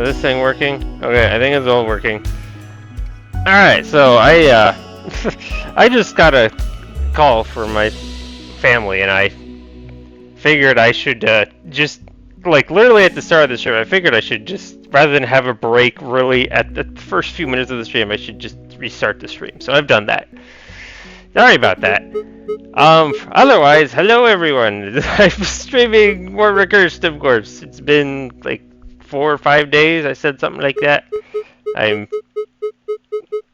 this thing working? Okay, I think it's all working. Alright, so I I just got a call from my family, and I figured I should just, like, literally at the start of the stream, I figured I should just, rather than have a break really at the first few minutes of the stream, I should just restart the stream. So I've done that. Sorry about that. Otherwise, hello everyone. I'm streaming more Recursed, of course. It's been like 4 or 5 days. I said something like that. I'm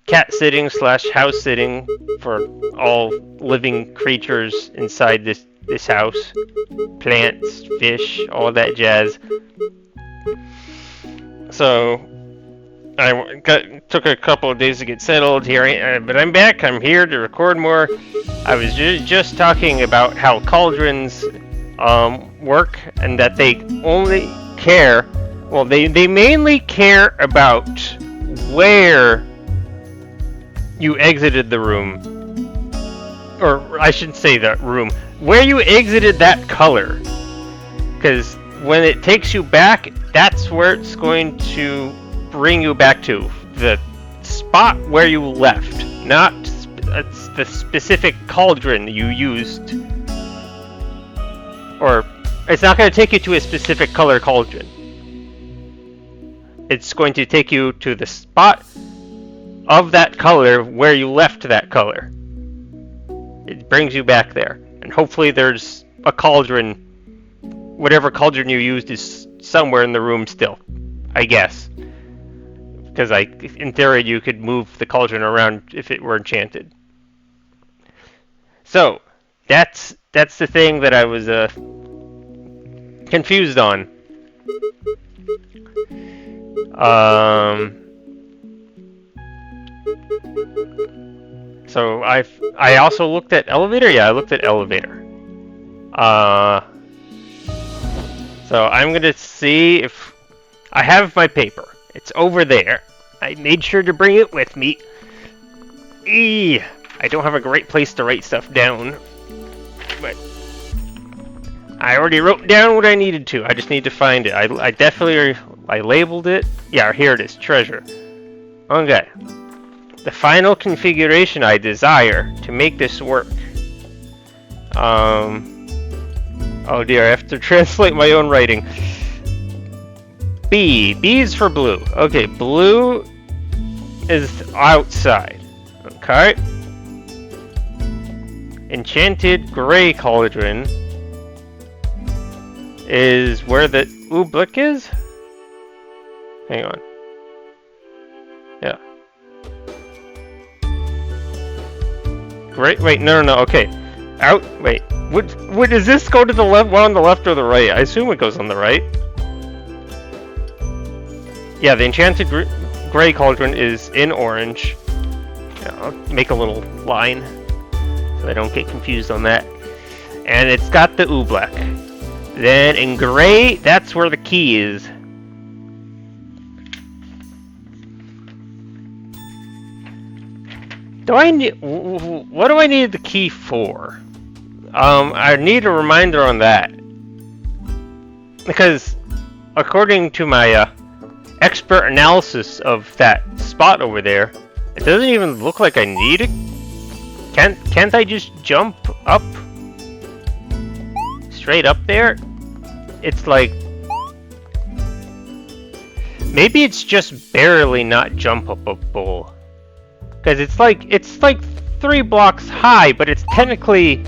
cat sitting / house sitting for all living creatures inside this house. Plants, fish, all that jazz. So I took a couple of days to get settled here, but I'm back. I'm here to record more. I was just talking about how cauldrons work, and that they only care. Well, they mainly care about where you exited the room, or I shouldn't say that room, where you exited that color, because when it takes you back, that's where it's going to bring you back to the spot where you left, not the specific cauldron you used, or it's not going to take you to a specific color cauldron. It's going to take you to the spot of that color where you left that color. It brings you back there, and hopefully there's a cauldron, whatever cauldron you used is somewhere in the room still, I guess. Because in theory, you could move the cauldron around if it were enchanted. So that's the thing that I was confused on. So I also looked at elevator. Yeah, I looked at elevator. So I'm gonna see if I have my paper. It's over there. I made sure to bring it with me. I don't have a great place to write stuff down, but I already wrote down what I needed to. I just need to find it. I definitely labeled it. Yeah, here it is. Treasure. Okay. The final configuration I desire to make this work. Oh dear, I have to translate my own writing. B. B is for blue. Okay, blue is outside. Okay. Enchanted gray cauldron is where the oobleck is? Hang on. Yeah. Great. Wait, no, okay. Wait. Does this go to the left? One on the left or the right? I assume it goes on the right. Yeah, the enchanted gray cauldron is in orange. Yeah, I'll make a little line so I don't get confused on that. And it's got the oobleck. Then in gray, that's where the key is. What do I need the key for? I need a reminder on that. Because according to my expert analysis of that spot over there, it doesn't even look like I need it. Can't I just jump up? Straight up there? It's like, maybe it's just barely not jump-upable. Because it's like 3 blocks high, but it's technically,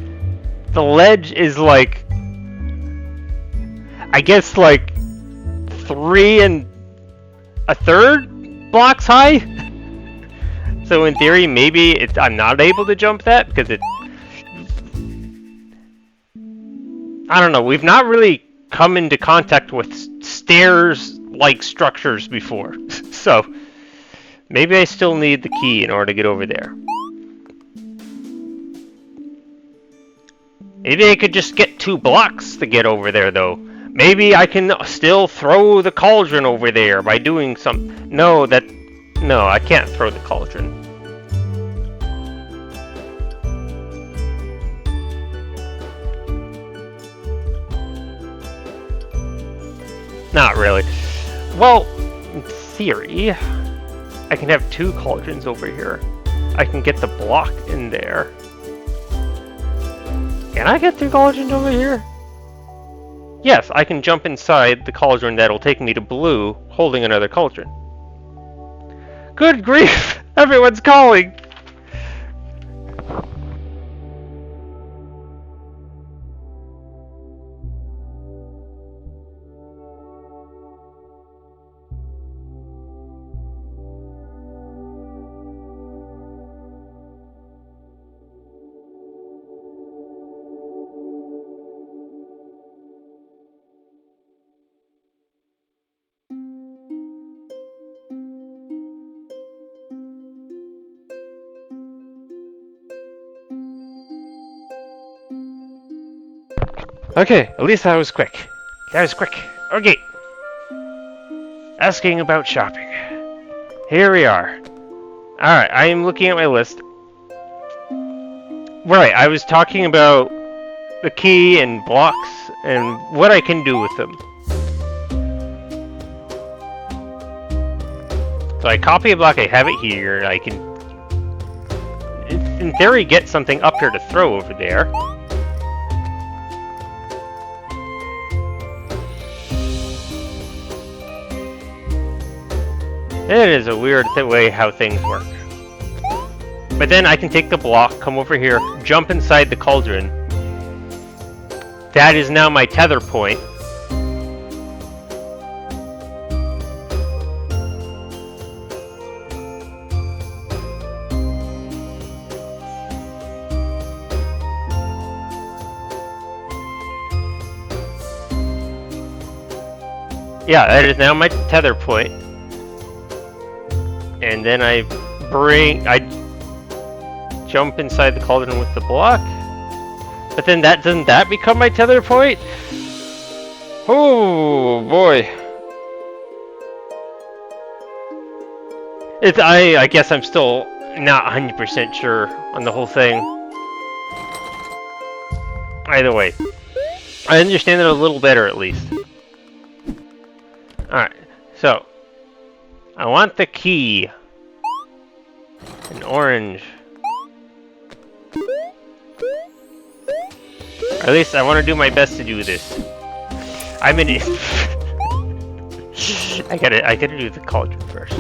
the ledge is like, I guess like 3 1/3 blocks high. So in theory, maybe I'm not able to jump that because I don't know. We've not really come into contact with stairs-like structures before, so maybe I still need the key in order to get over there. Maybe I could just get 2 blocks to get over there, though. Maybe I can still throw the cauldron over there by doing some... No, I can't throw the cauldron. Not really. Well, theory, I can have 2 cauldrons over here. I can get the block in there. Can I get 2 cauldrons over here? Yes, I can jump inside the cauldron that'll take me to blue, holding another cauldron. Good grief! Everyone's calling! Okay, at least that was quick. That was quick. Okay. Asking about shopping. Here we are. Alright, I am looking at my list. Right, I was talking about the key and blocks and what I can do with them. So I copy a block, I have it here, I can, in theory, get something up here to throw over there. It is a weird way how things work. But then I can take the block, come over here, jump inside the cauldron. That is now my tether point. Yeah, that is now my tether point. And then I jump inside the cauldron with the block. But then doesn't that become my tether point? Oh boy. I guess I'm still not 100% sure on the whole thing. Either way, I understand it a little better at least. Alright, so I want the key. An orange. Or at least I want to do my best to do this. I'm an I gotta do the cauldron first.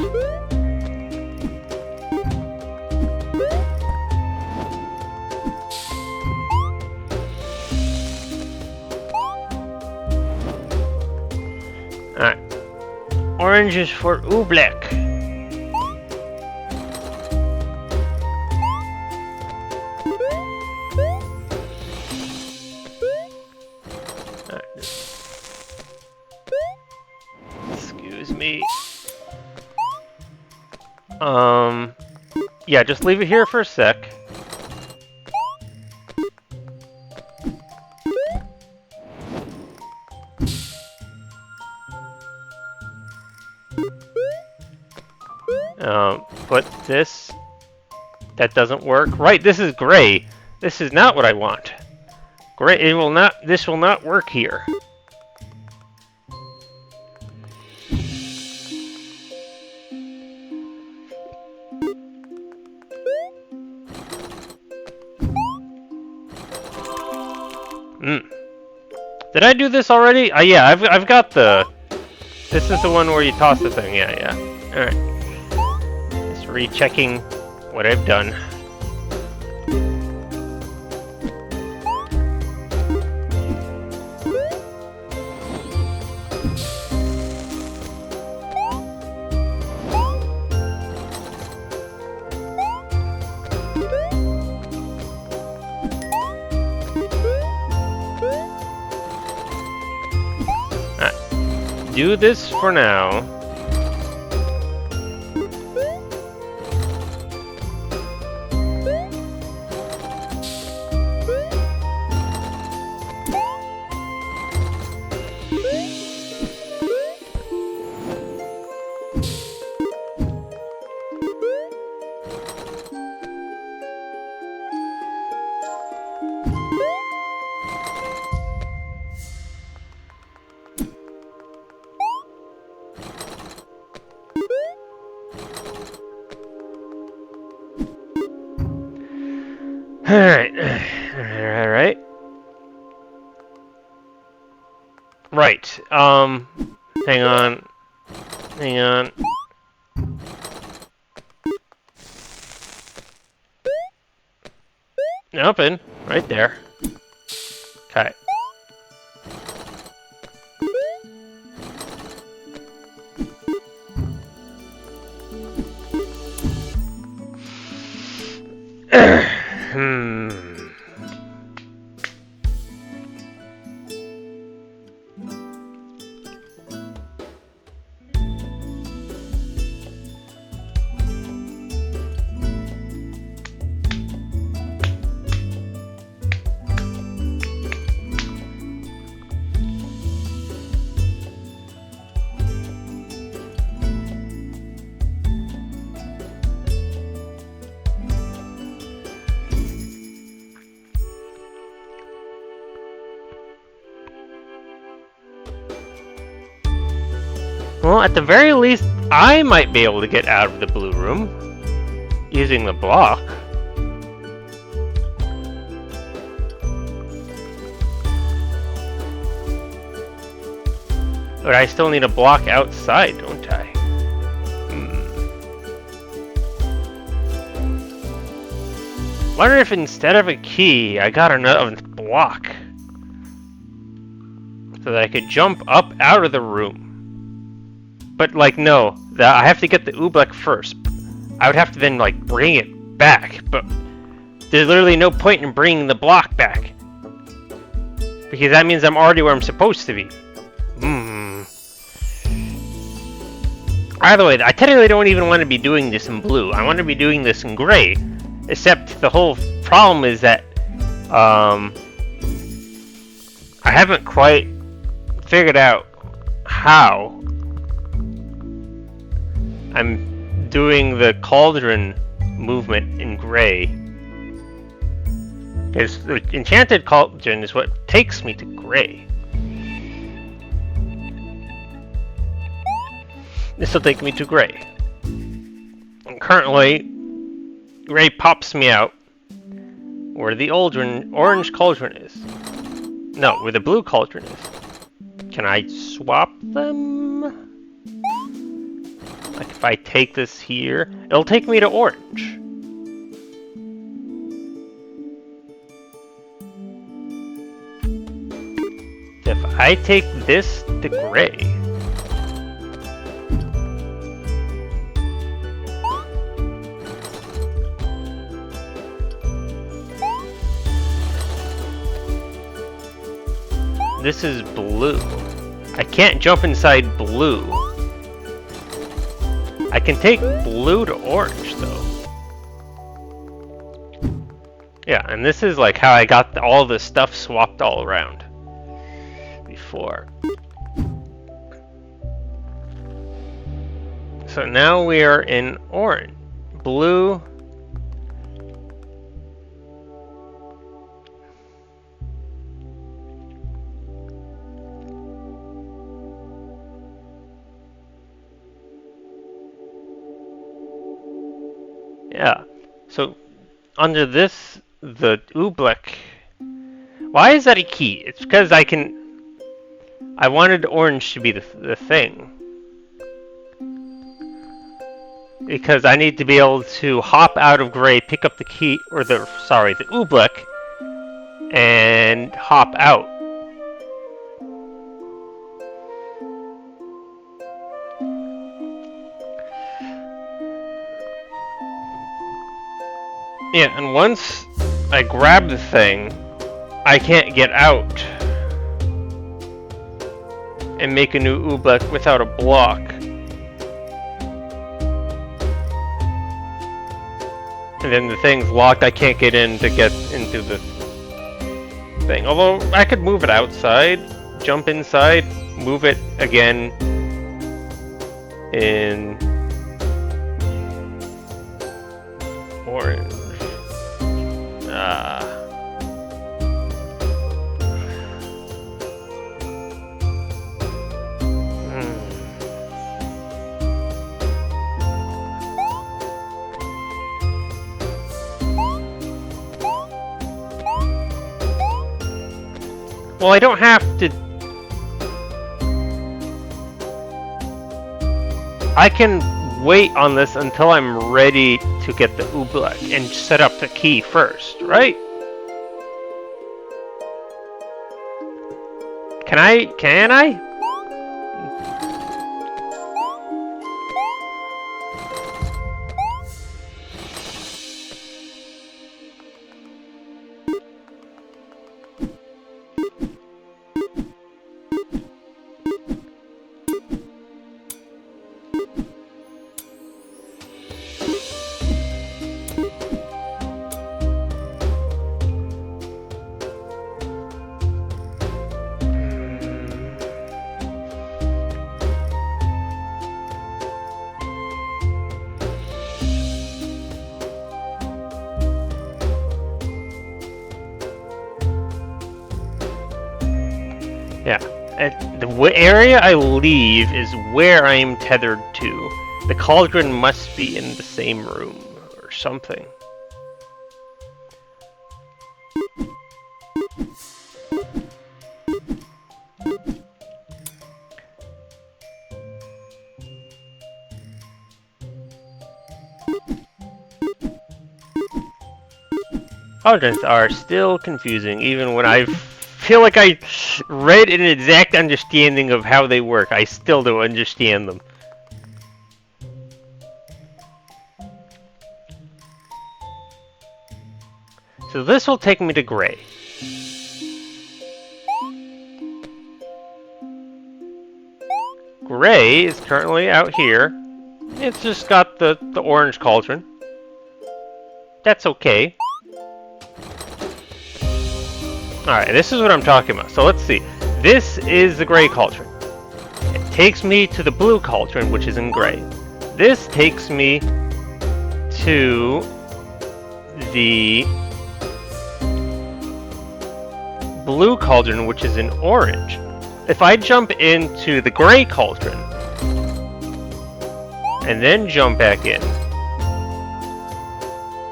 Alright. Orange is for oobleck. Excuse me. Yeah, just leave it here for a sec. Put this. That doesn't work. Right, this is gray. This is not what I want. Gray, this will not work here. Did I do this already? Yeah, I've got the. This is the one where you toss the thing. Yeah. All right. Just rechecking what I've done. Do this for now. Alright. Alright. Right. Hang on. Hang on. Open. Right there. Okay. Hmm. Well, at the very least, I might be able to get out of the blue room using the block. But I still need a block outside, don't I? Wonder if instead of a key, I got another block. So that I could jump up out of the room. But, like, no. I have to get the oobleck first. I would have to then, like, bring it back. But there's literally no point in bringing the block back. Because that means I'm already where I'm supposed to be. Either way, I technically don't even want to be doing this in blue. I want to be doing this in gray. Except the whole problem is that I haven't quite figured out how I'm doing the cauldron movement in gray. Because the enchanted cauldron is what takes me to gray. This will take me to gray. And currently, gray pops me out where the orange cauldron is. No, where the blue cauldron is. Can I swap them? Like if I take this here, it'll take me to orange. If I take this to gray, this is blue. I can't jump inside blue. I can take blue to orange, though. Yeah, and this is like how I got all the stuff swapped all around before. So now we are in orange. Blue. Yeah, so under this, the oobleck, why is that a key? It's because I wanted orange to be the thing. Because I need to be able to hop out of gray, pick up the key, or the oobleck, and hop out. Yeah, and once I grab the thing, I can't get out and make a new oobleck without a block. And then the thing's locked, I can't get in to get into the thing. Although, I could move it outside, jump inside, move it again in orange. Well, I don't have to... I can wait on this until I'm ready to get the oobleck and set up the key first, right? Can I? Yeah. The area I leave is where I am tethered to. The cauldron must be in the same room or something. Cauldrons are still confusing, even when I feel like I read an exact understanding of how they work. I still don't understand them. So this will take me to Gray. Gray is currently out here. It's just got the orange cauldron. That's okay. Alright, this is what I'm talking about. So let's see. This is the gray cauldron. It takes me to the blue cauldron, which is in gray. This takes me to the blue cauldron, which is in orange. If I jump into the gray cauldron and then jump back in,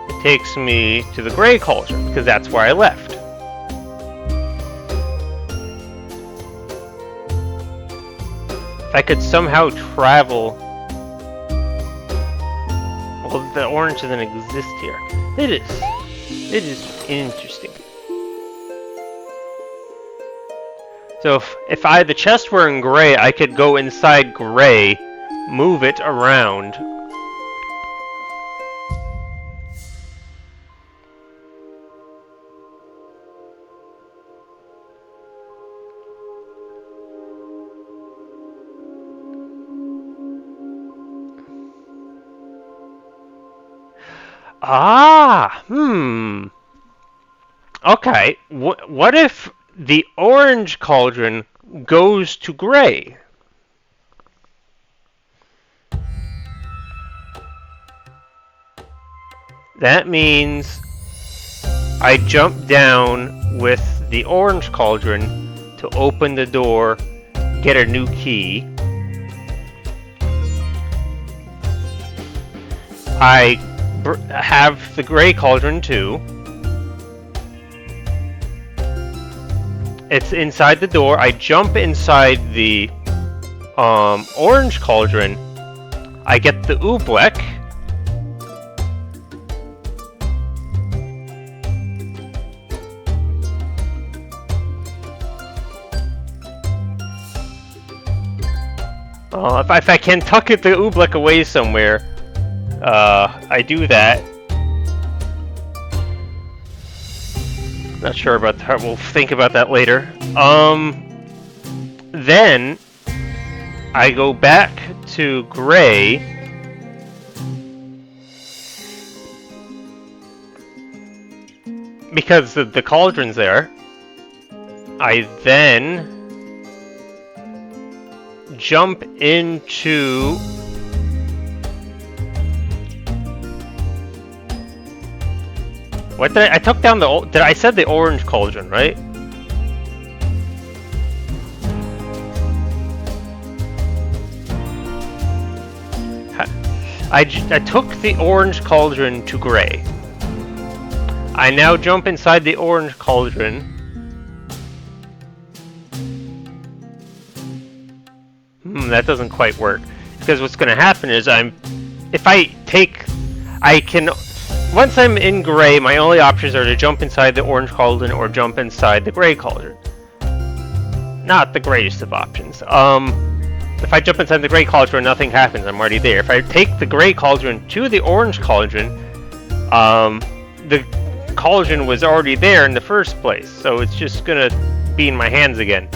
it takes me to the gray cauldron, because that's where I left. If I could somehow travel... Well, the orange doesn't exist here. It is interesting. So if the chest were in gray, I could go inside gray, move it around. Okay, what if the orange cauldron goes to gray? That means I jump down with the orange cauldron to open the door, get a new key. I have the gray cauldron too. It's inside the door. I jump inside the orange cauldron. I get the oobleck. If I can tuck the oobleck away somewhere, I do that. Not sure about that. We'll think about that later. Then I go back to gray. Because the cauldron's there. I then jump into what did I took down the I said the orange cauldron, right? I took the orange cauldron to gray. I now jump inside the orange cauldron. That doesn't quite work. Because what's going to happen is once I'm in gray, my only options are to jump inside the orange cauldron or jump inside the gray cauldron. Not the greatest of options. If I jump inside the gray cauldron, nothing happens. I'm already there. If I take the gray cauldron to the orange cauldron, the cauldron was already there in the first place, so it's just gonna be in my hands again.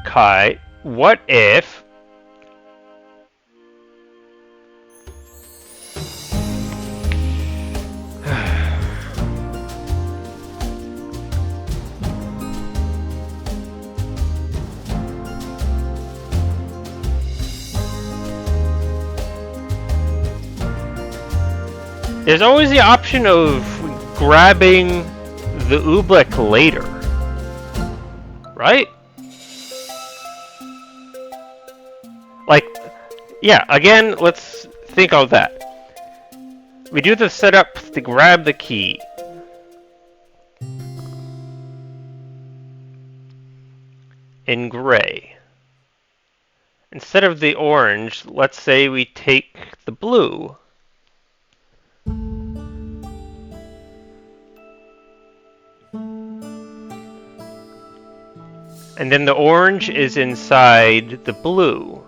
Okay, what if there's always the option of grabbing the oobleck later, right? Like, yeah, again, let's think of that. We do the setup to grab the key. In gray. Instead of the orange, let's say we take the blue. And then the orange is inside the blue.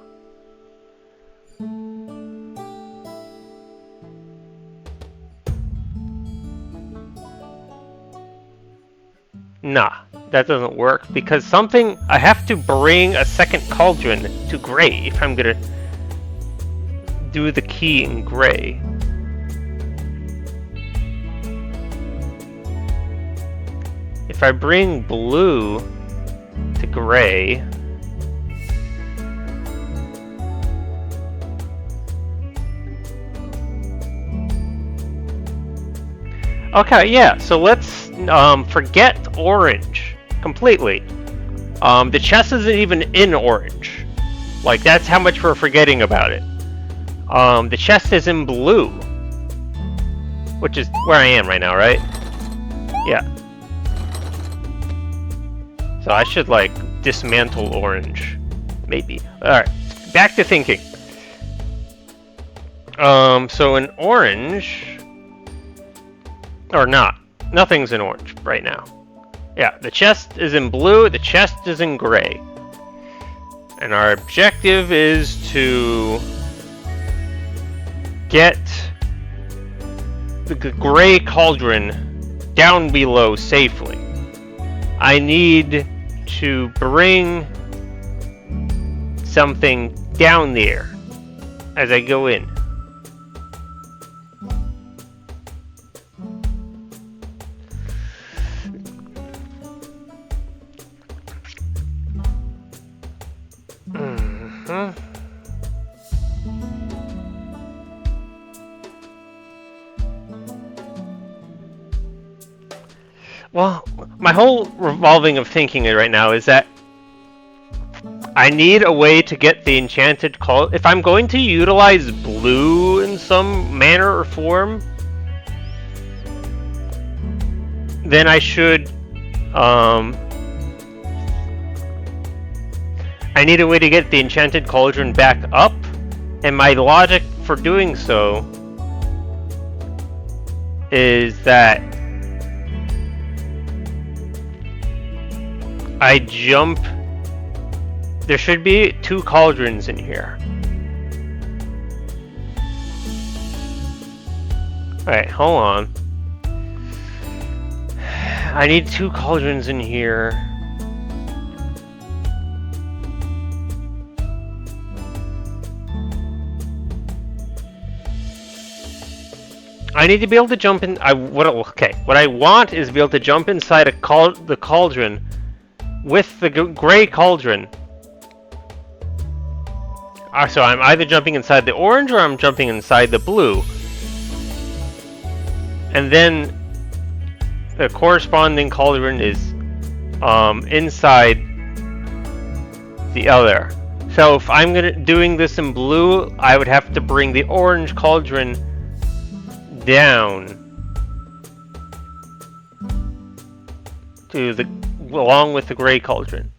Nah, that doesn't work because I have to bring a second cauldron to gray if I'm gonna do the key in gray. If I bring blue to gray, okay, yeah, so let's forget orange completely. The chest isn't even in orange. Like, that's how much we're forgetting about it. The chest is in blue, which is where I am right now, right? Yeah. So I should, like, dismantle orange. Maybe. Alright, back to thinking. So in orange... Or not. Nothing's in orange right now. Yeah, the chest is in blue, the chest is in gray. And our objective is to get the gray cauldron down below safely. I need to bring something down there as I go in. Well, my whole revolving of thinking right now is that I need a way to get the enchanted cauldron. If I'm going to utilize blue in some manner or form, then I should, I need a way to get the enchanted cauldron back up, and my logic for doing so is that I jump. There should be 2 cauldrons in here. Alright, hold on. I need 2 cauldrons in here. I need to be able to jump in. What I want is to be able to jump inside the cauldron with the gray cauldron. So I'm either jumping inside the orange or I'm jumping inside the blue. And then the corresponding cauldron is inside the other. So if I'm doing this in blue, I would have to bring the orange cauldron down to along with the gray cauldron.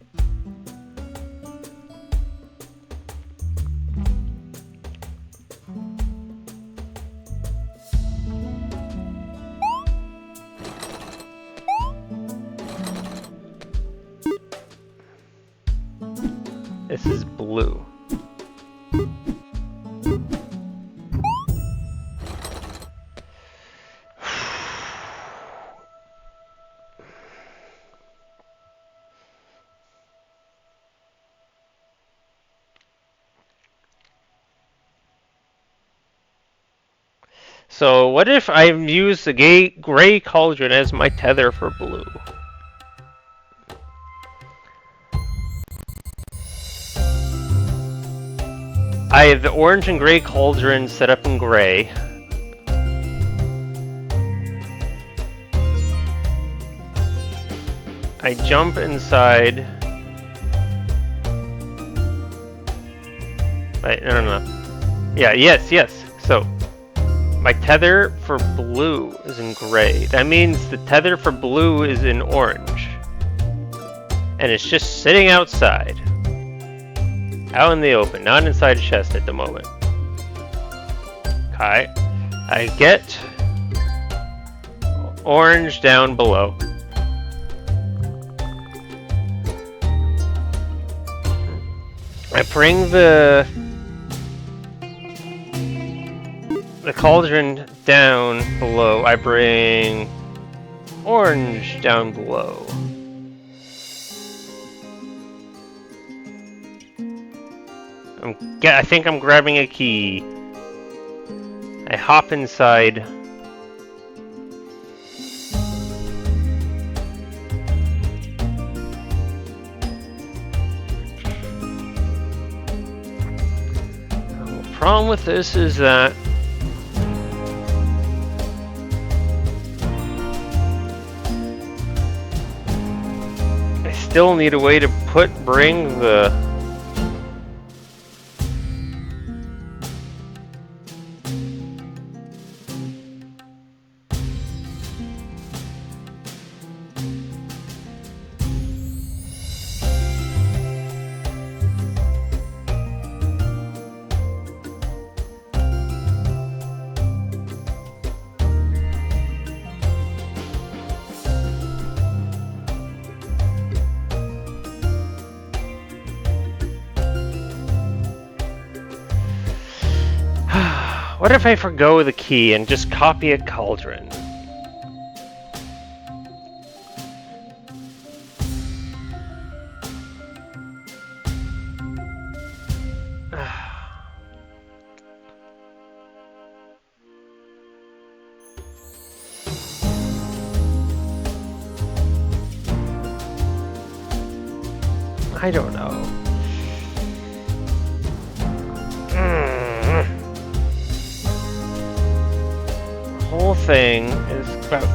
This is blue. So what if I use the gray cauldron as my tether for blue? I have the orange and gray cauldron set up in gray. I jump inside. Wait, no. Yeah, yes. So, my tether for blue is in gray. That means the tether for blue is in orange. And it's just sitting outside. Out in the open, not inside a chest at the moment. Okay. I get orange down below. I bring the cauldron down below. I bring orange down below. I think I'm grabbing a key. I hop inside. The problem with this is that I still need a way to bring the What if I forgo the key and just copy a cauldron? I don't know. Whole thing is about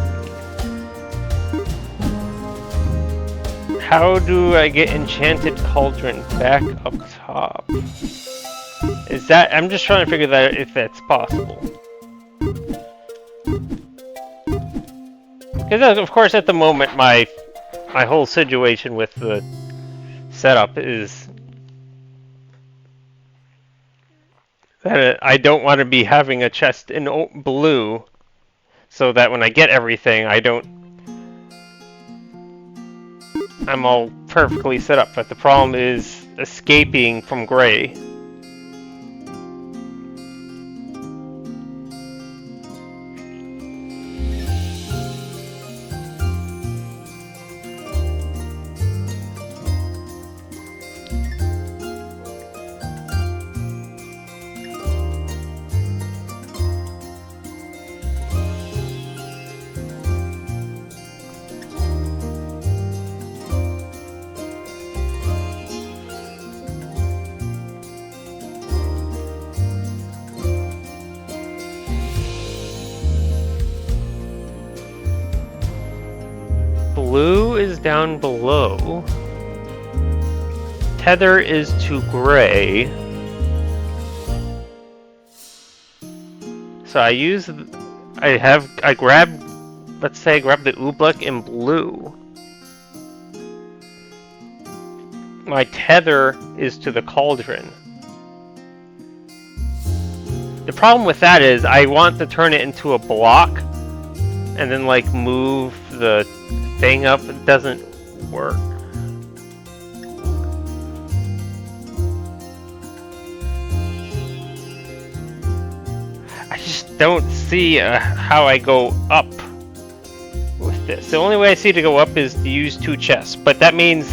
how do I get enchanted cauldron back up top? Is that I'm just trying to figure that out if that's possible. Because of course at the moment my whole situation with the setup is that I don't want to be having a chest in blue. So that when I get everything, I'm all perfectly set up, but the problem is escaping from gray. Blue is down below. tether is to gray. So I grab, let's say I grab the oobleck in blue. My tether is to the cauldron. The problem with that is I want to turn it into a block and then like move the thing up. It doesn't work. I just don't see how I go up with this. The only way I see to go up is to use 2 chests, but that means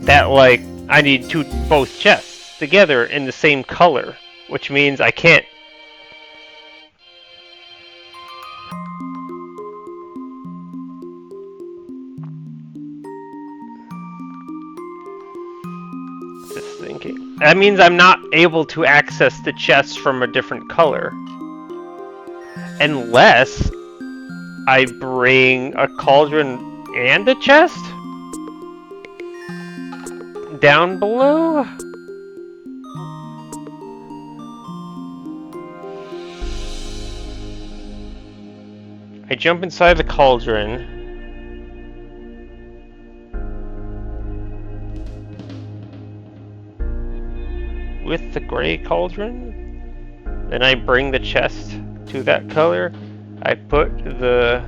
that like I need both chests together in the same color, which means I can't. Just thinking. That means I'm not able to access the chests from a different color. Unless I bring a cauldron and a chest down below? I jump inside the cauldron. With the gray cauldron. Then I bring the chest to that color. I put the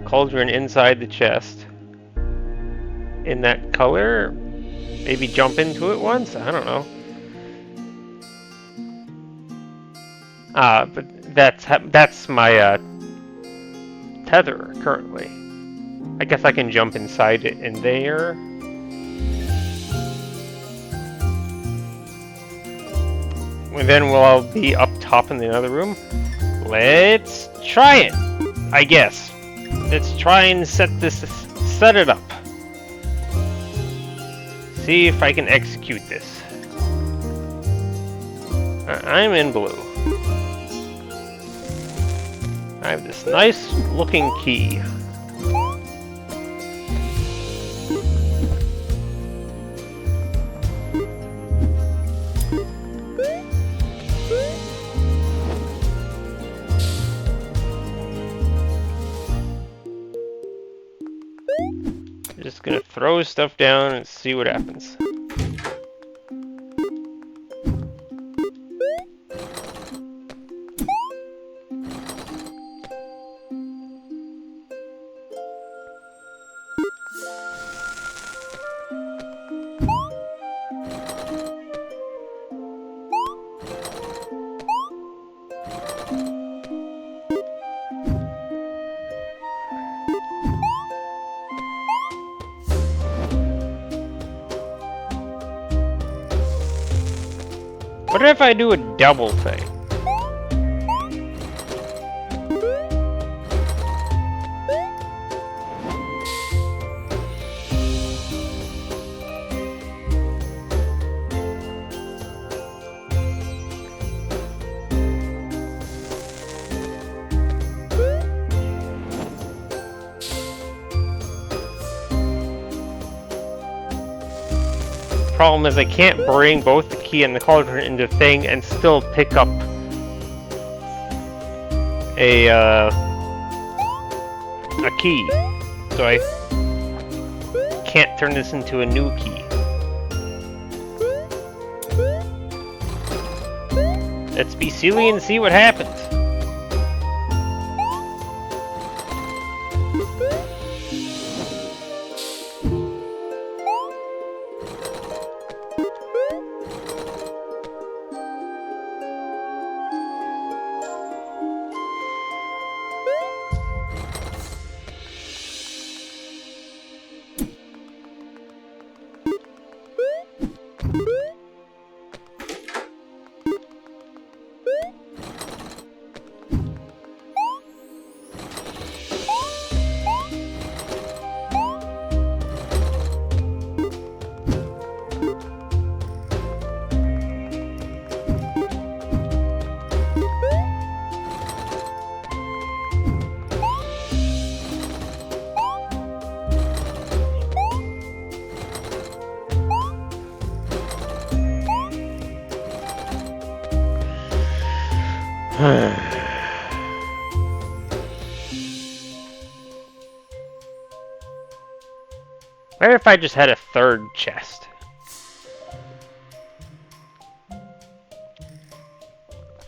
cauldron inside the chest in that color. Maybe jump into it once? I don't know. But that's my tether currently. I guess I can jump inside it in there. And then we'll all be up top in the other room. Let's try it, I guess. Let's try and set it up. See if I can execute this. I'm in blue. I have this nice looking key. Just gonna throw stuff down and see what happens. What if I do a double thing? Problem is I can't bring both the key and the cauldron into the thing and still pick up a key. So I can't turn this into a new key. Let's be silly and see what happens. What if I just had a third chest?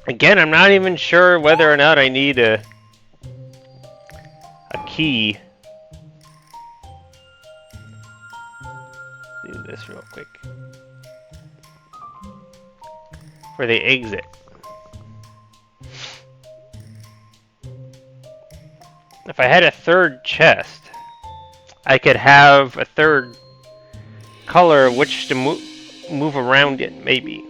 Again, I'm not even sure whether or not I need a key. Do this real quick. For the exit. If I had a third chest, I could have a third color which to move around in, maybe.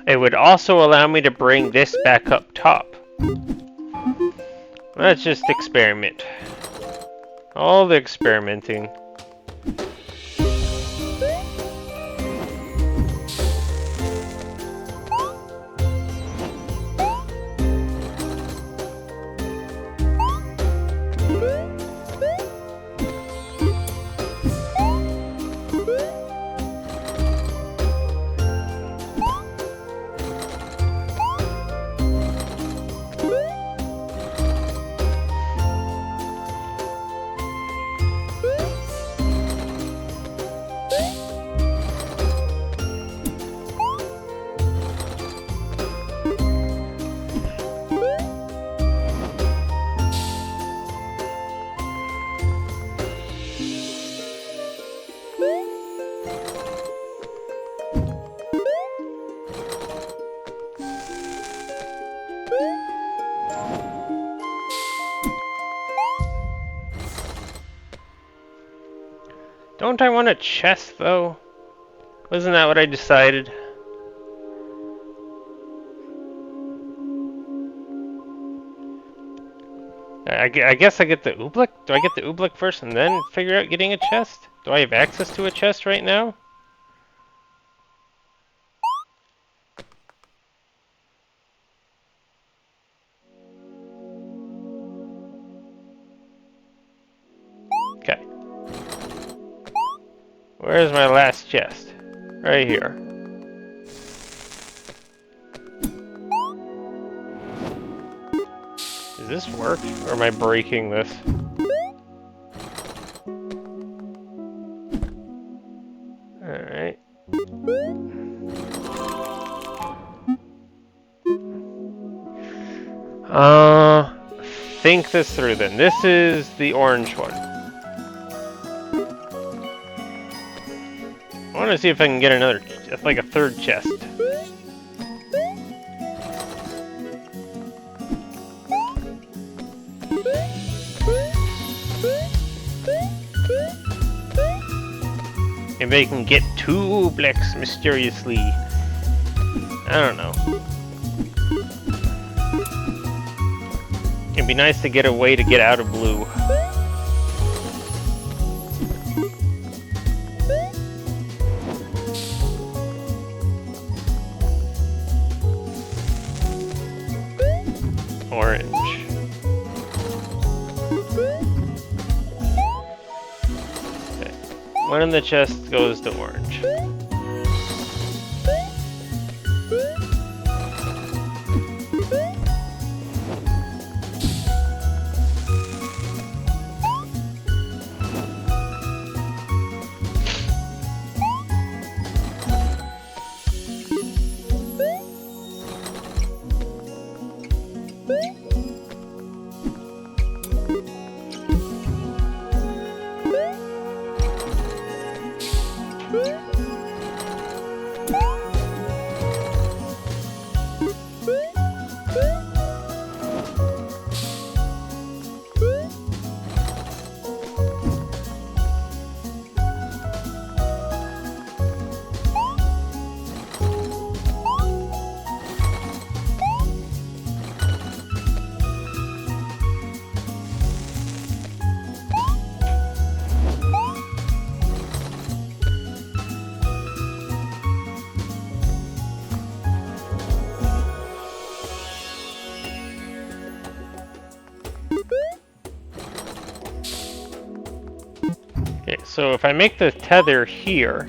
It would also allow me to bring this back up top. Let's just experiment. All the experimenting. Don't I want a chest, though? Wasn't that what I decided? I guess I get the oobleck? Do I get the oobleck first and then figure out getting a chest? Do I have access to a chest right now? Okay. Where's my last chest? Right here. Does this work? Or am I breaking this? Alright. Think this through then. This is the orange one. I want to see if I can get another, like a third chest. Maybe I can get 2 ooblecks mysteriously. I don't know. It'd be nice to get a way to get out of blue. Orange. Okay. One in the chest goes to orange. Okay, so if I make the tether here,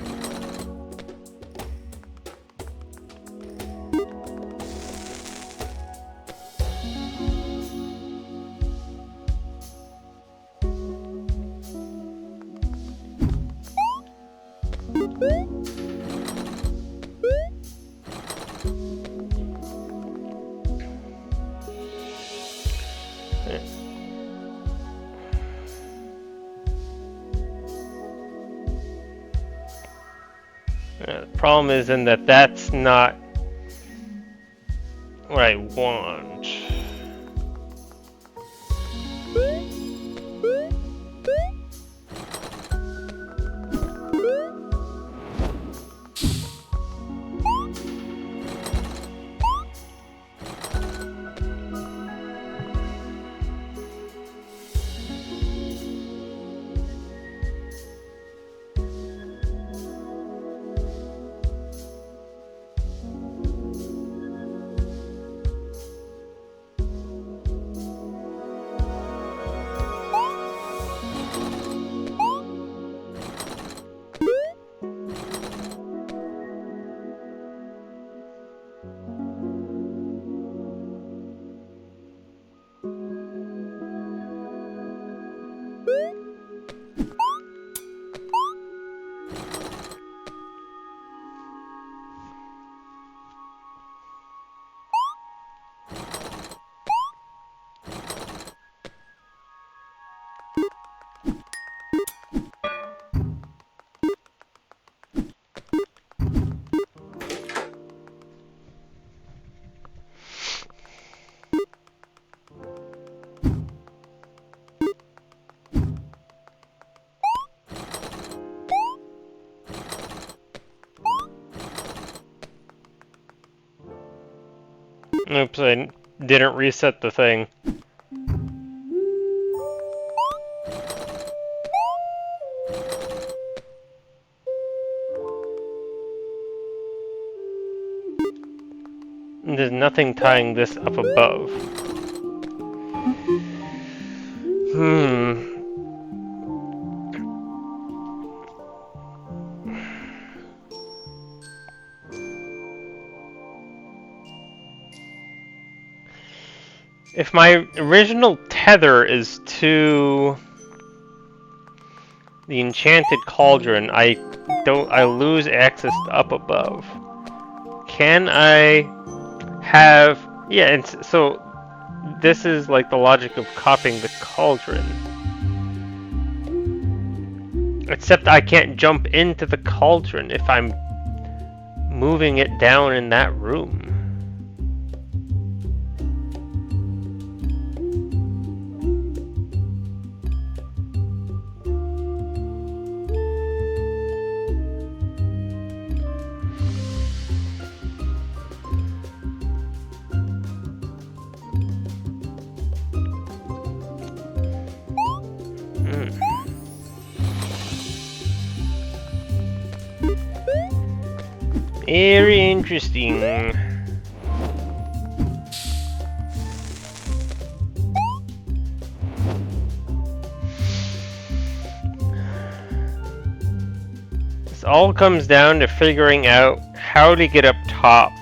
Problem is in that that's not what I want. Oops, I didn't reset the thing. There's nothing tying this up above. If my original tether is to the enchanted cauldron, I lose access to up above. Can I have, yeah, and so this is like the logic of copying the cauldron. Except I can't jump into the cauldron if I'm moving it down in that room. Very interesting. This all comes down to figuring out how to get up top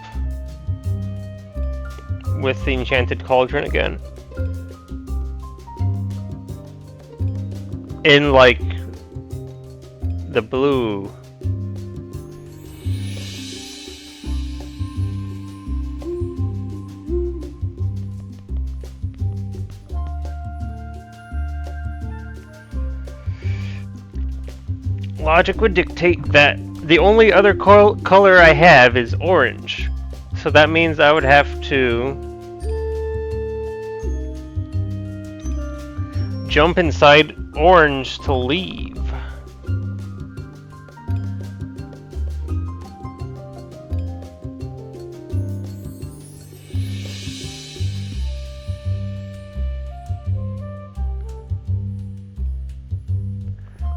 with the enchanted cauldron again. In like the blue. Logic would dictate that the only other color I have is orange. So that means I would have to jump inside orange to leave.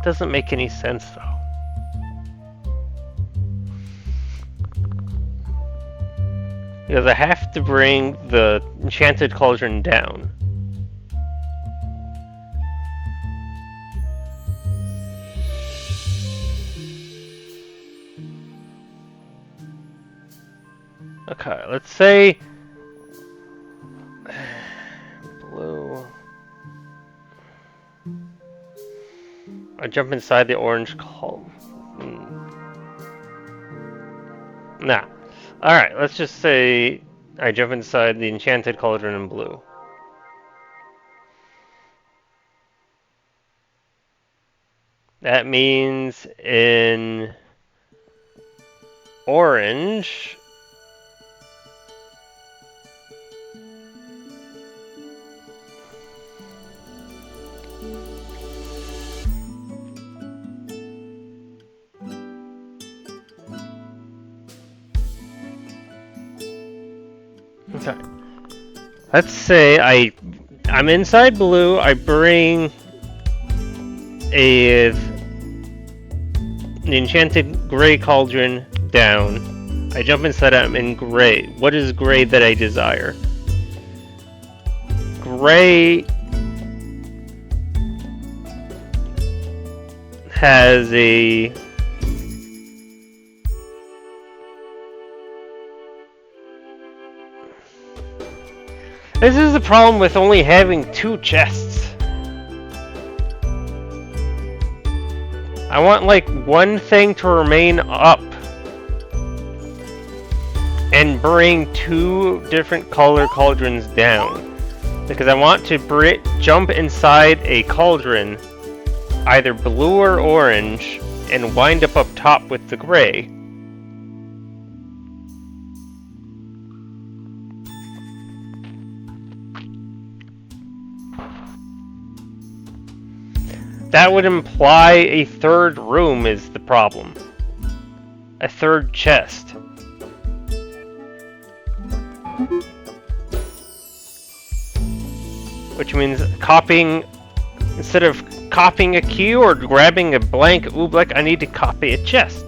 Doesn't make any sense though. Because I have to bring the enchanted cauldron down. Okay, let's say blue. I jump inside the orange column. Nah. Alright, let's just say I jump inside the enchanted cauldron in blue. That means in orange. Okay. Let's say I'm inside blue. I bring the enchanted gray cauldron down. I jump inside. I'm in gray. What is gray that I desire? Gray has a This is the problem with only having 2 chests. I want like one thing to remain up and bring 2 different color cauldrons down, because I want to jump inside a cauldron, either blue or orange, and wind up top with the gray. That would imply a 3rd room is the problem. A 3rd chest. Which means instead of copying a key or grabbing a blank oobleck, I need to copy a chest.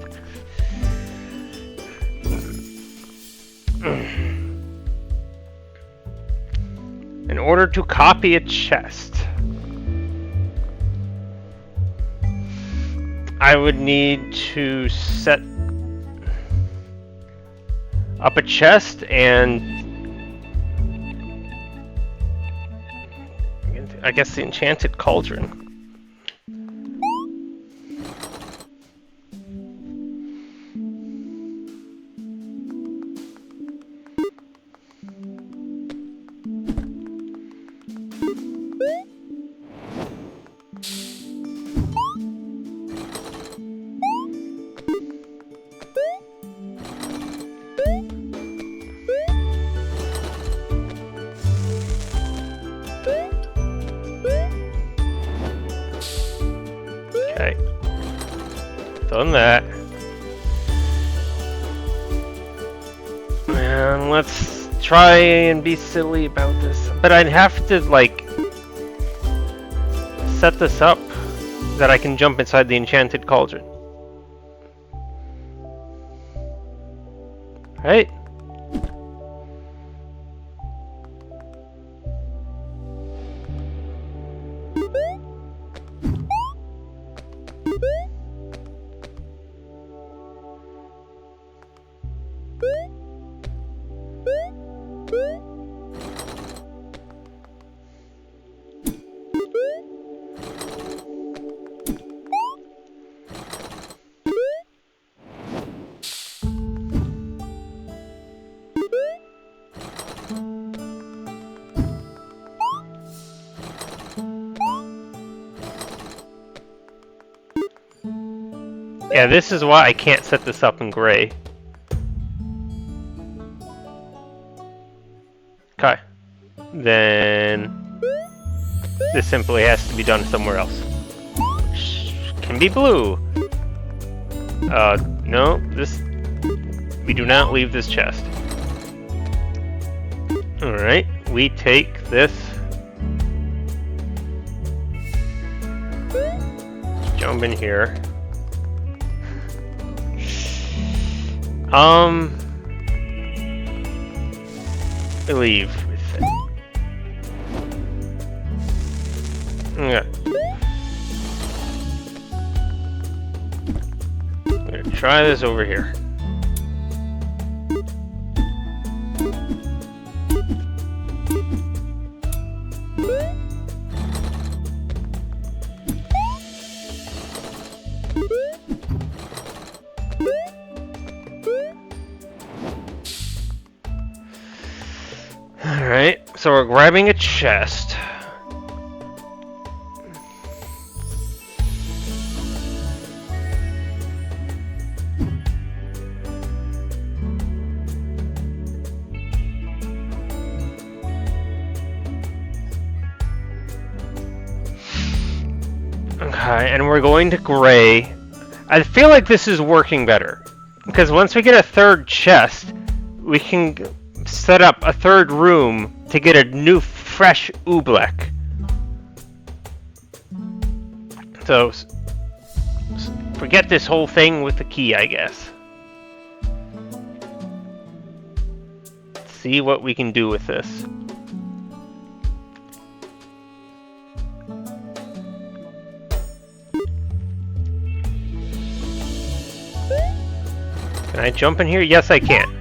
In order to copy a chest, I would need to set up a chest and I guess the enchanted cauldron. Okay. Done that. And let's try and be silly about this. But I'd have to, like, set this up that I can jump inside the enchanted cauldron. Right? Yeah, this is why I can't set this up in gray. Okay. Then this simply has to be done somewhere else. Which can be blue. No, we do not leave this chest. Alright, we take this. Jump in here. Leave with it. Okay. I'm gonna try this over here. Alright, so we're grabbing a chest. Okay, and we're going to gray. I feel like this is working better. Because once we get a third chest, we can set up a third room to get a new, fresh oobleck. So, forget this whole thing with the key, I guess. Let's see what we can do with this. Can I jump in here? Yes, I can.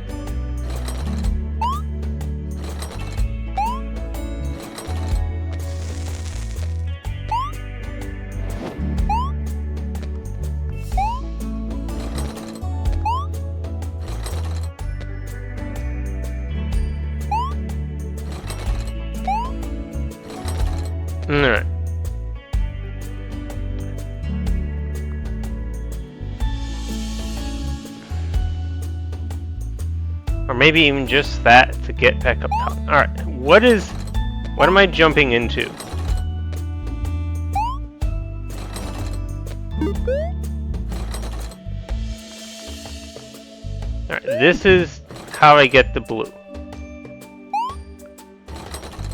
Alright. Or maybe even just that to get back up top. Alright, what am I jumping into? Alright, this is how I get the blue.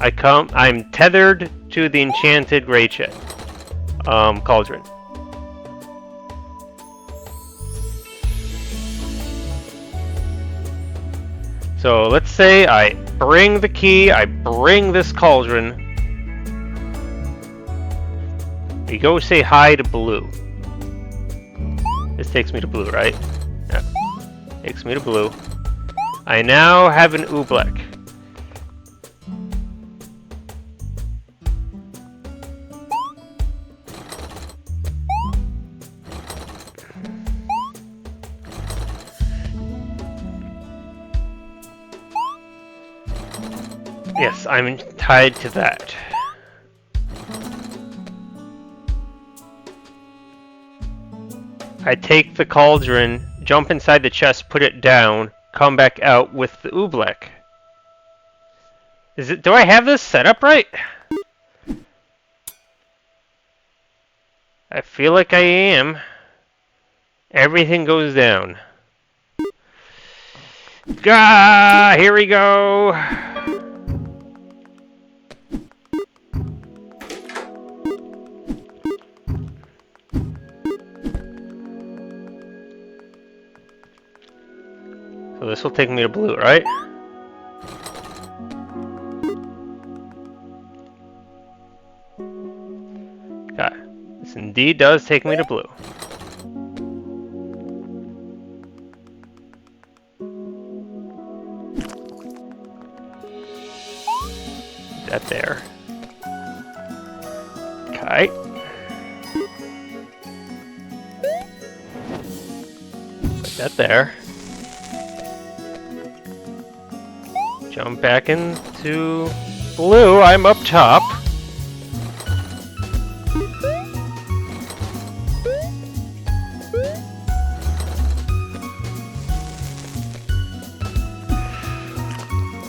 I'm tethered to the enchanted gray chest, cauldron. So let's say I bring the key, I bring this cauldron. We go say hi to blue. This takes me to blue, right? Yeah. Takes me to blue. I now have an oobleck. Yes, I'm tied to that. I take the cauldron, jump inside the chest, put it down, come back out with the oobleck. Do I have this set up right? I feel like I am. Everything goes down. Gah! Here we go! So this will take me to blue, right? Okay. This indeed does take me to blue. That there. Okay. Put that there. Jump back into blue. I'm up top.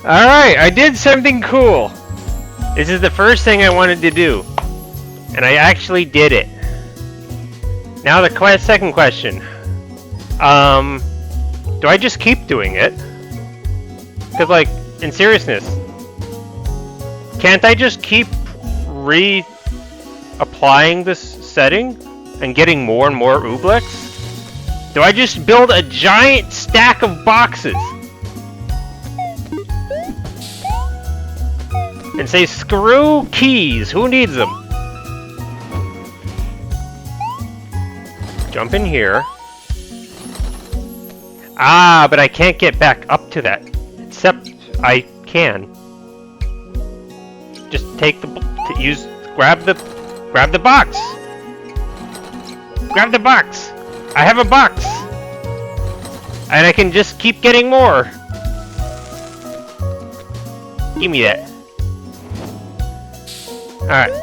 Alright, I did something cool. This is the first thing I wanted to do. And I actually did it. Now the second question. Do I just keep doing it? Because, like, in seriousness, can't I just keep reapplying this setting and getting more and more ooblecks? Do I just build a giant stack of boxes and say, screw keys, who needs them? Jump in here. Ah, but I can't get back up to that. Except I can. Just take the grab the box. Grab the box. I have a box. And I can just keep getting more. Give me that. Alright,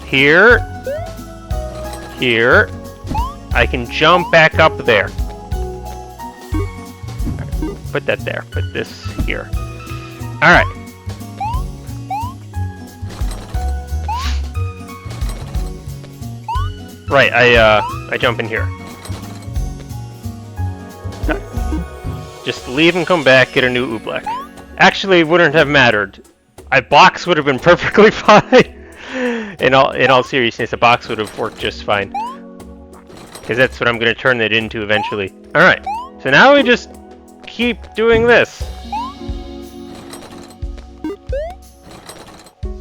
here. I can jump back up there. Put that there. Put this here. Alright. Right, I jump in here. Just leave and come back, get a new oobleck. Actually, it wouldn't have mattered. A box would have been perfectly fine. In all seriousness, a box would have worked just fine. Because that's what I'm going to turn it into eventually. Alright, so now we just keep doing this.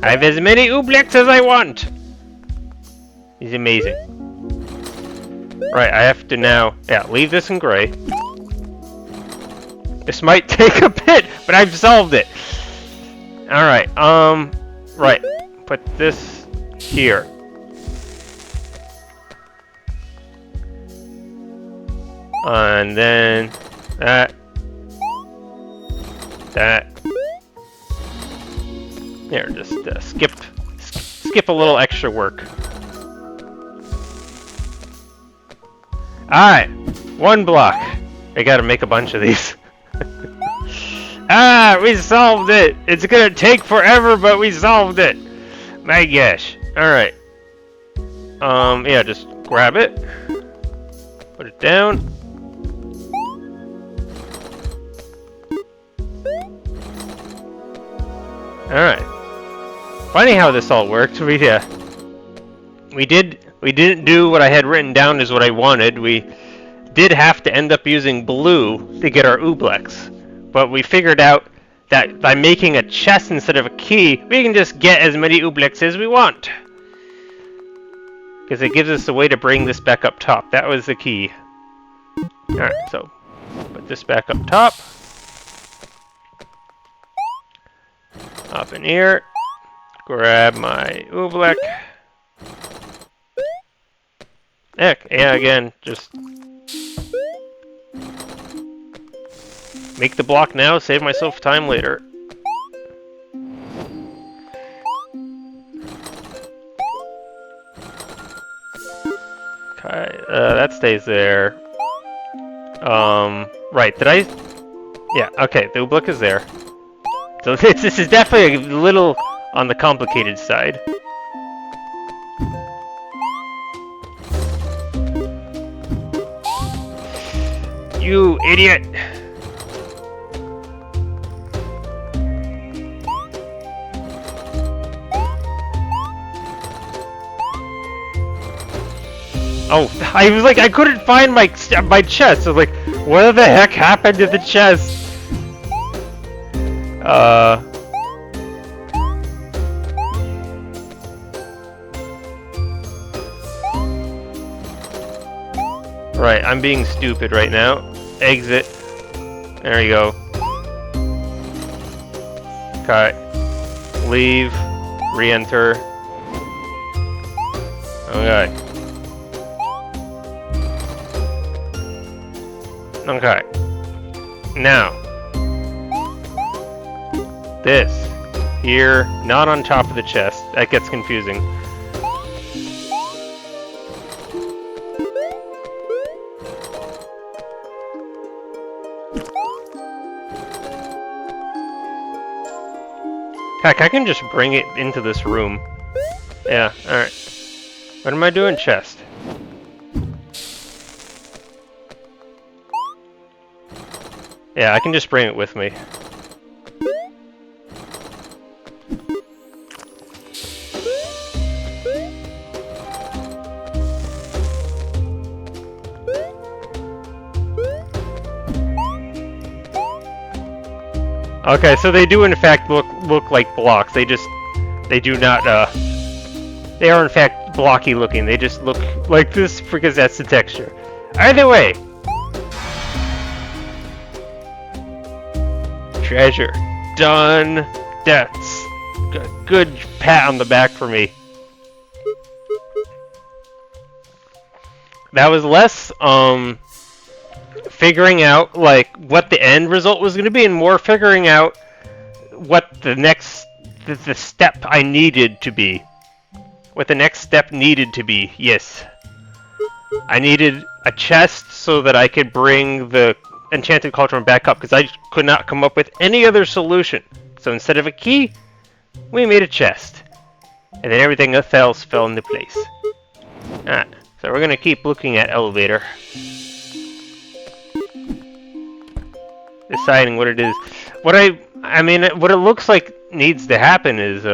I have as many ooblecks as I want! He's amazing. Right, I have to now... Yeah, leave this in gray. This might take a bit, but I've solved it! Alright, right. Put this here. And then... That. Here, just skip a little extra work. Alright, 1 block. I gotta make a bunch of these. Ah, we solved it! It's gonna take forever, but we solved it! My gosh. Alright. Yeah, just grab it. Put it down. Alright. Funny how this all worked. We didn't do what I had written down as what I wanted. We did have to end up using blue to get our ooblecks. But we figured out that by making a chest instead of a key, we can just get as many ooblecks as we want. Because it gives us a way to bring this back up top. That was the key. Alright, so put this back up top. Up in here. Grab my oobleck. Heck, yeah, again, just make the block now, save myself time later. Okay, that stays there. Right, did I? Yeah, okay, the oobleck is there. So this is definitely a little on the complicated side. You idiot! Oh, I was like, I couldn't find my chest. I was like, what the heck happened to the chest? Right, I'm being stupid right now. Exit. There you go. Okay. Leave. Re-enter. Okay. Okay. Now. This. Here. Not on top of the chest. That gets confusing. Heck, I can just bring it into this room. Yeah, alright. What am I doing, chest? Yeah, I can just bring it with me. Okay, so they do in fact look like blocks. They do not they are in fact blocky looking. They just look like this because that's the texture. Either way. Treasure. Done. That's good pat on the back for me. That was less figuring out like what the end result was going to be, and more figuring out what the step I needed to be. What the next step needed to be. Yes. I needed a chest so that I could bring the enchanted cauldron back up, because I could not come up with any other solution. So instead of a key, we made a chest. And then everything else fell into place. So So we're gonna keep looking at elevator. Deciding what it is. What it looks like needs to happen is,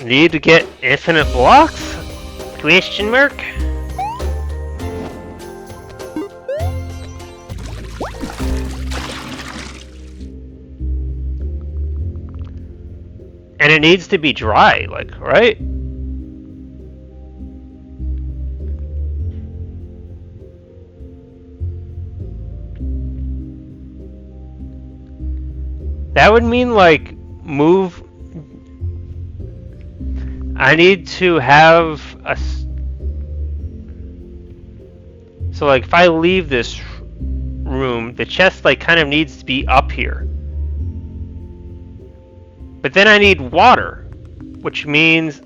need to get infinite blocks? Question mark? And it needs to be dry, like, right? That would mean, like, move... I need to have a... So, like, if I leave this room, the chest, like, kind of needs to be up here. But then I need water, which means...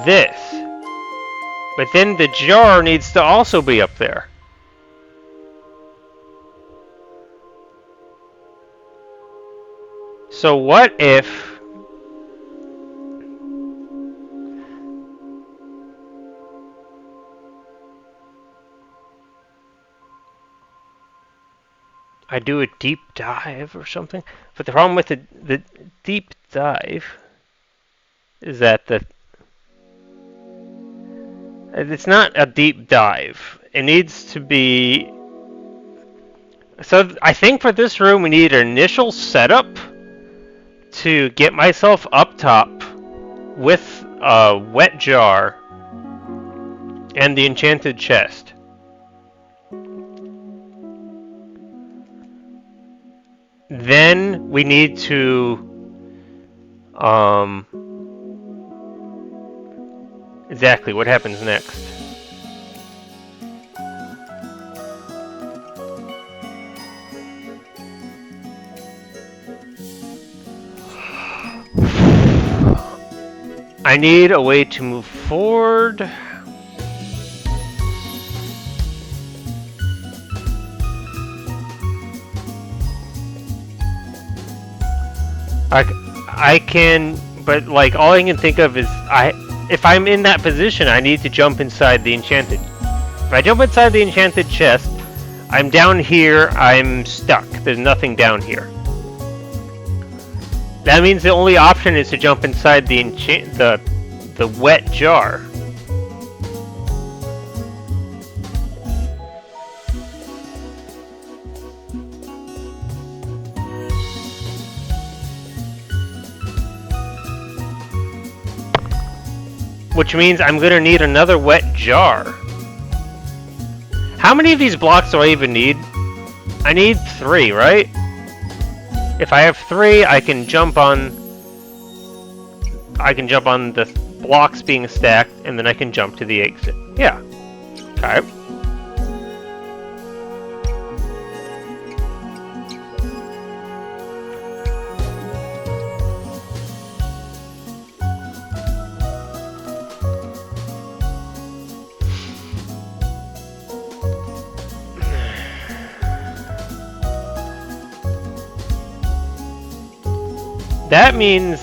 this. But then the jar needs to also be up there. So what if... I do a deep dive or something? But the problem with the deep dive is that it's not a deep dive. It needs to be... So I think for this room we need an initial setup to get myself up top with a wet jar and the enchanted chest. Then we need to exactly what happens next. I need a way to move forward. I can, but like all I can think of is if I'm in that position, I need to jump inside the enchanted. If I jump inside the enchanted chest, I'm down here, I'm stuck. There's nothing down here. That means the only option is to jump inside the wet jar. Which means I'm gonna need another wet jar. How many of these blocks do I even need? I need 3, right? If I have 3, I can jump on the blocks being stacked, and then I can jump to the exit. Yeah. Okay. That means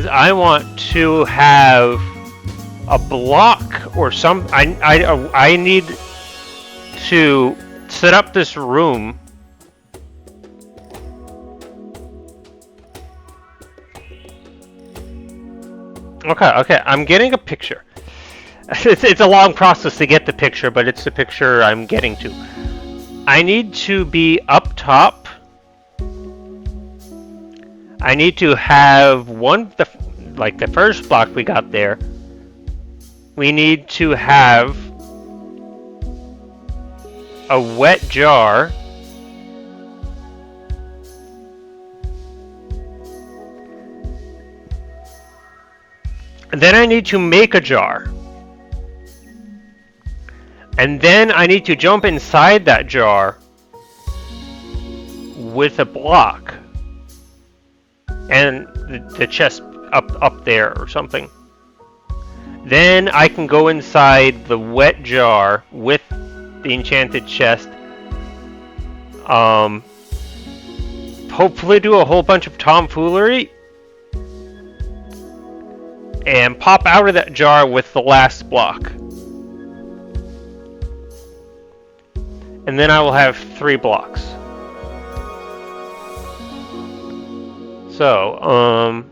I want to have a block or some. I need to set up this room. Okay, I'm getting a picture. It's a long process to get the picture, but it's the picture I'm getting to. I need to be up top. I need to have like the first block we got there. We need to have a wet jar. And then I need to make a jar. And then I need to jump inside that jar with a block. and the chest up there or something. Then I can go inside the wet jar with the enchanted chest. Hopefully do a whole bunch of tomfoolery. And pop out of that jar with the last block. And then I will have 3 blocks. So,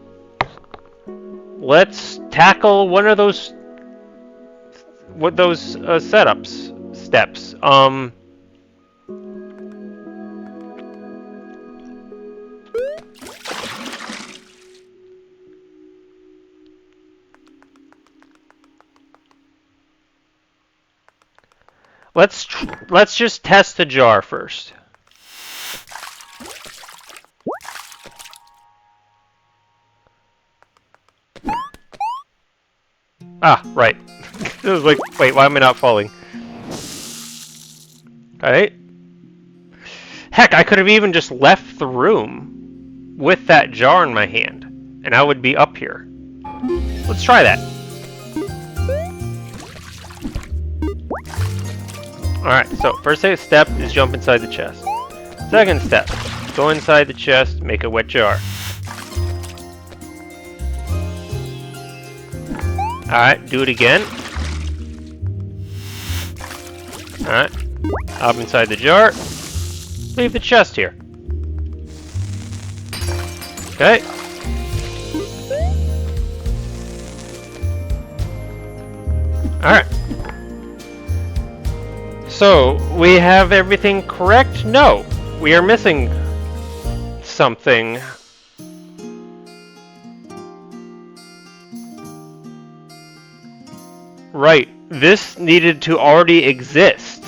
let's tackle one of those steps. Let's just test the jar first. Ah, right. It was like, wait, why am I not falling? Alright. Heck, I could have even just left the room with that jar in my hand, and I would be up here. Let's try that. Alright, so first step is jump inside the chest. Second step, go inside the chest, make a wet jar. Alright, do it again. Alright, hop inside the jar. Leave the chest here. Okay. Alright. So, we have everything correct? No, we are missing something. Right, this needed to already exist.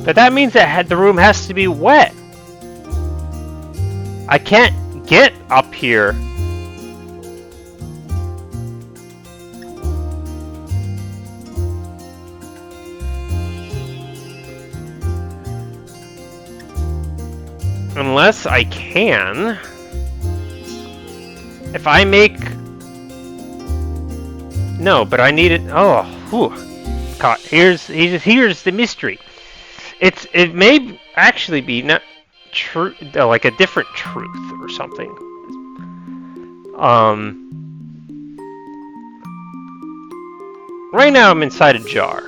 But that means that the room has to be wet. I can't get up here. Unless I can. If I make... No, but I need it... Oh, whew. God, here's the mystery. It may actually be not true, like a different truth or something. Right now I'm inside a jar.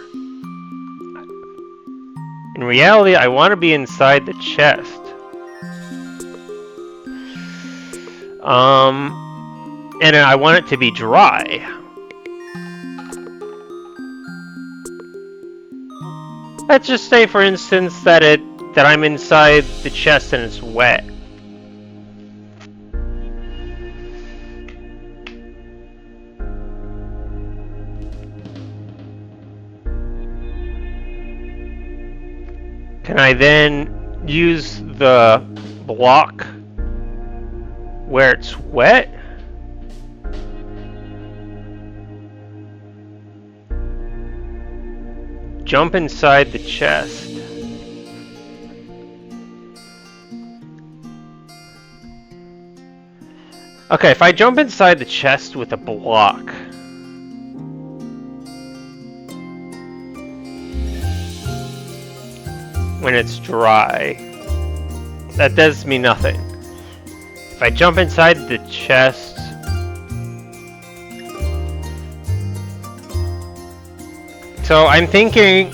In reality, I want to be inside the chest. And I want it to be dry. Let's just say, for instance, that I'm inside the chest and it's wet. Can I then use the block where it's wet? Jump inside the chest. Okay, if I jump inside the chest with a block, when it's dry, that does me nothing. If I jump inside the chest, so I'm thinking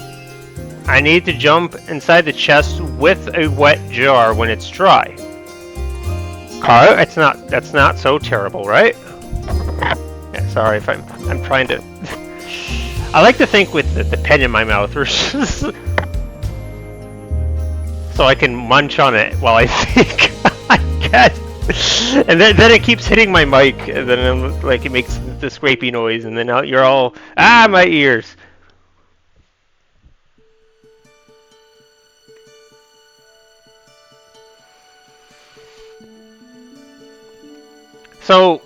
I need to jump inside the chest with a wet jar when it's dry. Oh, that's not so terrible, right? Yeah, sorry if I'm trying to. I like to think with the pen in my mouth, so I can munch on it while I think. I guess. And then it keeps hitting my mic, and then like it makes the scrapey noise, and then you're all my ears. So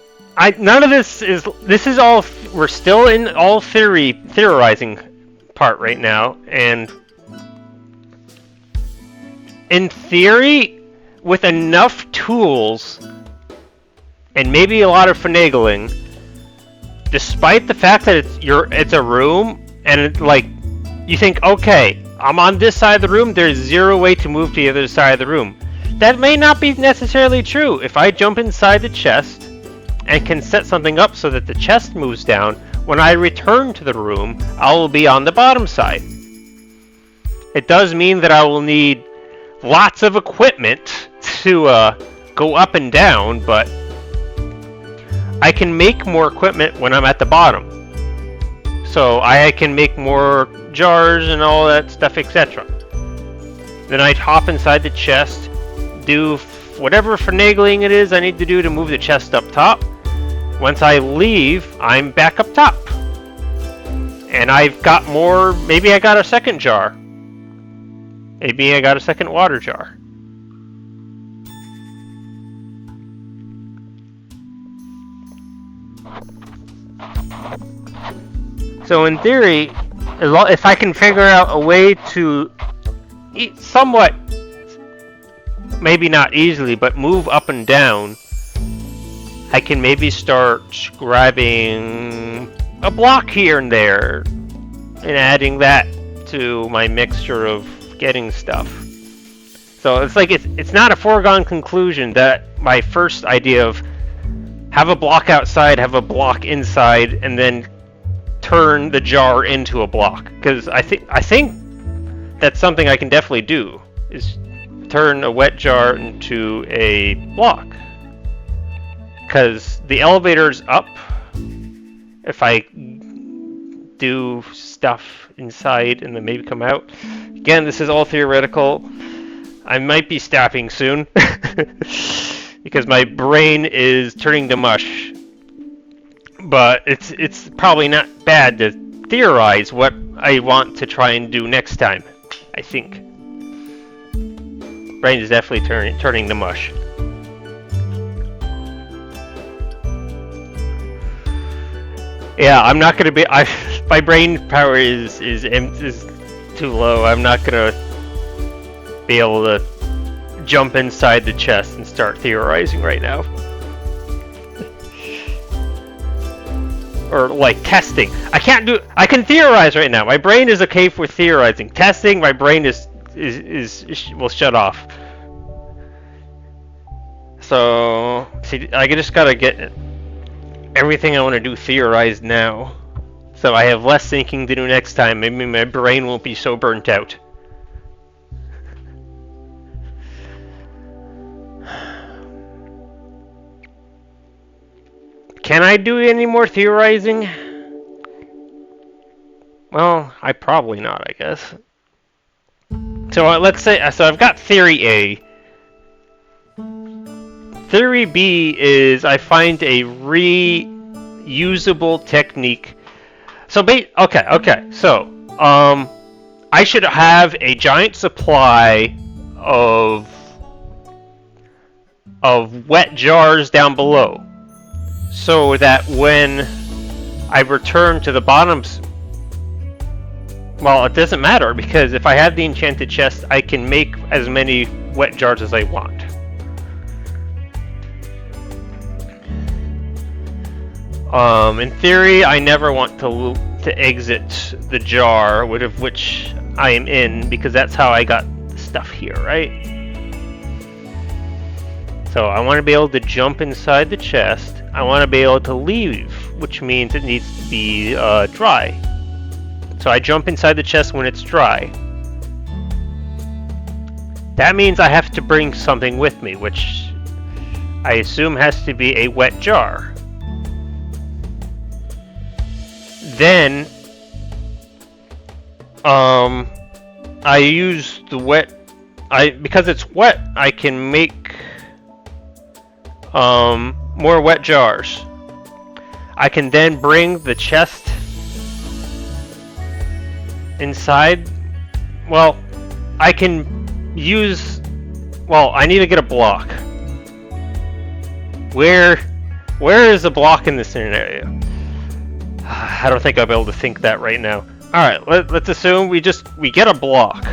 none of this is all, we're still in all theorizing part right now, and in theory, with enough tools and maybe a lot of finagling, despite the fact that it's a room and you think, okay, I'm on this side of the room, there's zero way to move to the other side of the room. That may not be necessarily true. If I jump inside the chest and can set something up so that the chest moves down, when I return to the room, I will be on the bottom side. It does mean that I will need lots of equipment to go up and down, but I can make more equipment when I'm at the bottom. So I can make more jars and all that stuff, etc. Then I'd hop inside the chest, do whatever finagling it is I need to do to move the chest up top. Once I leave, I'm back up top. And I've got more, maybe I got a second jar. Maybe I got a second water jar. So in theory, if I can figure out a way to somewhat, maybe not easily, but move up and down, I can maybe start grabbing a block here and there and adding that to my mixture of getting stuff. So it's like it's not a foregone conclusion that my first idea of have a block outside, have a block inside, and then turn the jar into a block, because I think that's something I can definitely do, is turn a wet jar into a block, because the elevator's up. If I do stuff inside and then maybe come out, again, this is all theoretical. I might be stopping soon because my brain is turning to mush. But it's probably not bad to theorize what I want to try and do next time, I think. Brain is definitely turning to mush. Yeah, I'm not gonna be. My brain power is too low. I'm not gonna be able to jump inside the chest and start theorizing right now. Or like testing. I can theorize right now. My brain is okay for theorizing. Testing, my brain will shut off. So see, I just gotta get everything I want to do theorized now, so I have less thinking to do next time. Maybe my brain won't be so burnt out. Can I do any more theorizing? Well, probably not, I guess. So let's say, so I've got theory A. Theory B is I find a reusable technique. So okay. So I should have a giant supply of wet jars down below, so that when I return to the bottoms, well, it doesn't matter, because if I have the enchanted chest, I can make as many wet jars as I want. In theory, I never want to exit the jar of which I am in, because that's how I got the stuff here, right? So I want to be able to jump inside the chest. I want to be able to leave, which means it needs to be dry. So I jump inside the chest when it's dry. That means I have to bring something with me, which I assume has to be a wet jar. Then I use the wet. Because it's wet, I can make more wet jars. I can then bring the chest inside. Well, I can use. Well, I need to get a block. Where is the block in this scenario? I don't think I'll be able to think that right now. Alright, let's assume we get a block.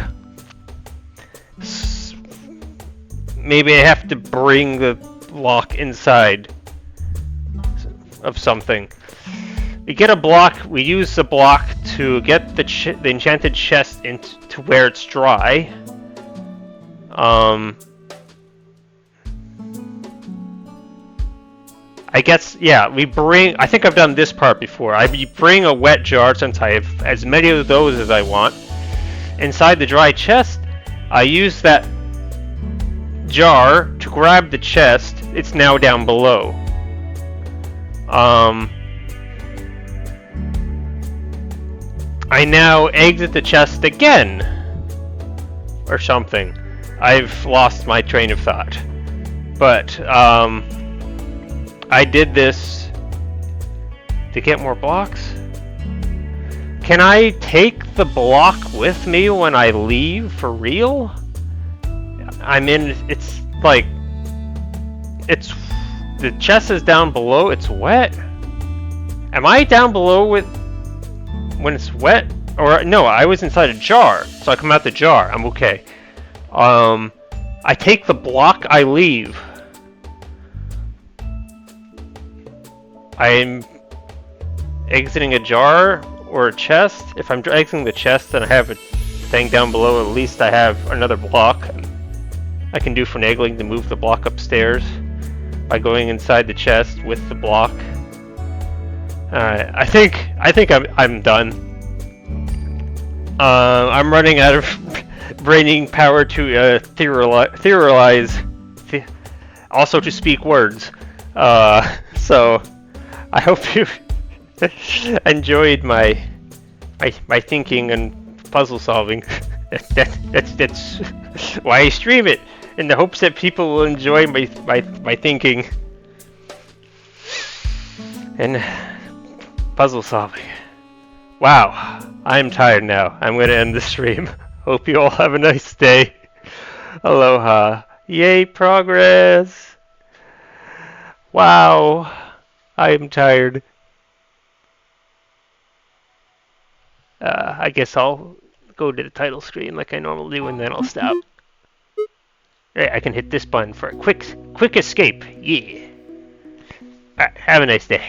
maybe I have to bring the block inside of something. We get a block, we use the block to get the enchanted chest into where it's dry. I guess, yeah, I think I've done this part before. I bring a wet jar, since I have as many of those as I want. Inside the dry chest, I use that jar to grab the chest. It's now down below. I now exit the chest again. Or something. I've lost my train of thought. But, I did this to get more blocks. Can I take the block with me when I leave for real? I mean, it's like, the chest is down below, it's wet. Am I down below when it's wet? Or no, I was inside a jar, so I come out the jar, I'm okay. I take the block, I leave. I'm exiting a jar or a chest. If I'm exiting the chest and I have a thing down below, at least I have another block I can do finagling to move the block upstairs by going inside the chest with the block. Alright, I think I'm done. I'm running out of braining power to theorize, also to speak words. So I hope you enjoyed my thinking and puzzle solving. That's why I stream it, in the hopes that people will enjoy my thinking and puzzle solving. Wow, I'm tired now. I'm gonna end the stream. Hope you all have a nice day. Aloha. Yay, progress. Wow, I am tired. I guess I'll go to the title screen like I normally do, and then I'll stop. Right, I can hit this button for a quick escape. Yeah. Alright, have a nice day.